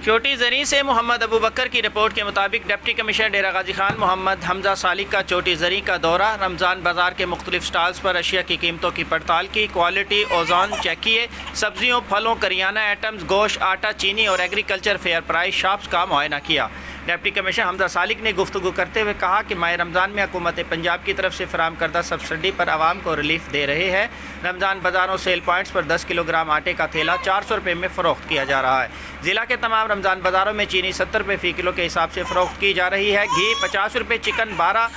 چوٹی زری سے محمد ابو بکر کی رپورٹ کے مطابق ڈپٹی کمشنر ڈیرہ غازی خان محمد حمزہ سالک کا چوٹی زری کا دورہ، رمضان بازار کے مختلف سٹالز پر اشیاء کی قیمتوں کی پڑتال کی، کوالٹی اوزان چیک کیے، سبزیوں، پھلوں، کریانہ آئٹمز، گوشت، آٹا، چینی اور ایگریکلچر فیئر پرائز شاپس کا معائنہ کیا۔ ڈپٹی کمشنر حمزہ سالک نے گفتگو کرتے ہوئے کہا کہ ماہ رمضان میں حکومت پنجاب کی طرف سے فراہم کردہ سبسڈی پر عوام کو ریلیف دے رہے ہیں۔ رمضان بازاروں سیل پوائنٹس پر 10 کلو گرام آٹے کا تھیلا 400 روپے میں فروخت کیا جا رہا ہے۔ ضلع کے تمام رمضان بازاروں میں چینی 70 روپے فی کلو کے حساب سے فروخت کی جا رہی ہے۔ گھی 50 روپے، چکن 12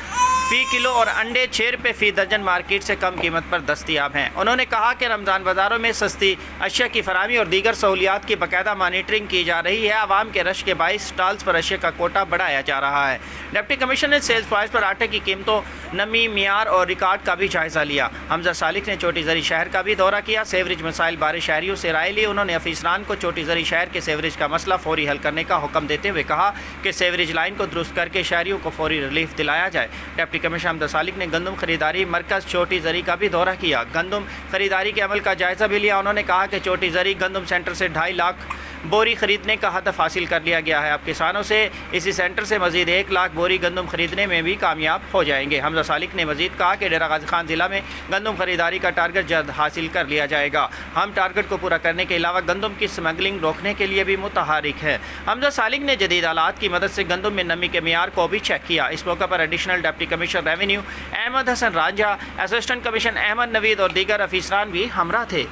فی کلو اور انڈے 6 روپے فی درجن مارکیٹ سے کم قیمت پر دستیاب ہیں۔ انہوں نے کہا کہ رمضان بازاروں میں سستی اشیاء کی فراہمی اور دیگر سہولیات کی باقاعدہ مانیٹرنگ کی جا رہی ہے۔ عوام کے رش کے باعث سٹالز پر اشیاء کا کوٹا بڑھایا جا رہا ہے۔ ڈپٹی کمشنر نے سیلز پرائز پر آٹے کی قیمتوں، نمی، معیار اور ریکارڈ کا بھی جائزہ لیا۔ حمزہ سالک نے چوٹی زری شہر کا بھی دورہ کیا، سیوریج مسائل بارے شہریوں سے رائے لی۔ انہوں نے افسران کو چوٹی زری شہر کے سیوریج کا مسئلہ فوری حل کرنے کا حکم دیتے ہوئے کہا کہ سیوریج لائن کو درست کر کے شہریوں کو فوری ریلیف دلایا جائے۔ ڈپٹی کمشنر حمزہ سالک نے گندم خریداری مرکز چوٹی زری کا بھی دورہ کیا، گندم خریداری کے عمل کا جائزہ بھی لیا۔ انہوں نے کہا کہ چوٹی زری گندم سینٹر سے 2.5 لاکھ بوری خریدنے کا ہدف حاصل کر لیا گیا ہے۔ اب کسانوں سے اسی سینٹر سے مزید 1 لاکھ بوری گندم خریدنے میں بھی کامیاب ہو جائیں گے۔ حمزہ سالک نے مزید کہا کہ ڈیرہ غازی خان ضلع میں گندم خریداری کا ٹارگٹ جلد حاصل کر لیا جائے گا۔ ہم ٹارگٹ کو پورا کرنے کے علاوہ گندم کی سمگلنگ روکنے کے لیے بھی متحرک ہے۔ حمزہ سالک نے جدید آلات کی مدد سے گندم میں نمی کے معیار کو بھی چیک کیا۔ اس موقع پر additional deputy commissioner revenue Ahmad Hasan Ranjha, assistant commissioner Ahmad Naveed اور دیگر افسران بھی ہمراہ تھے۔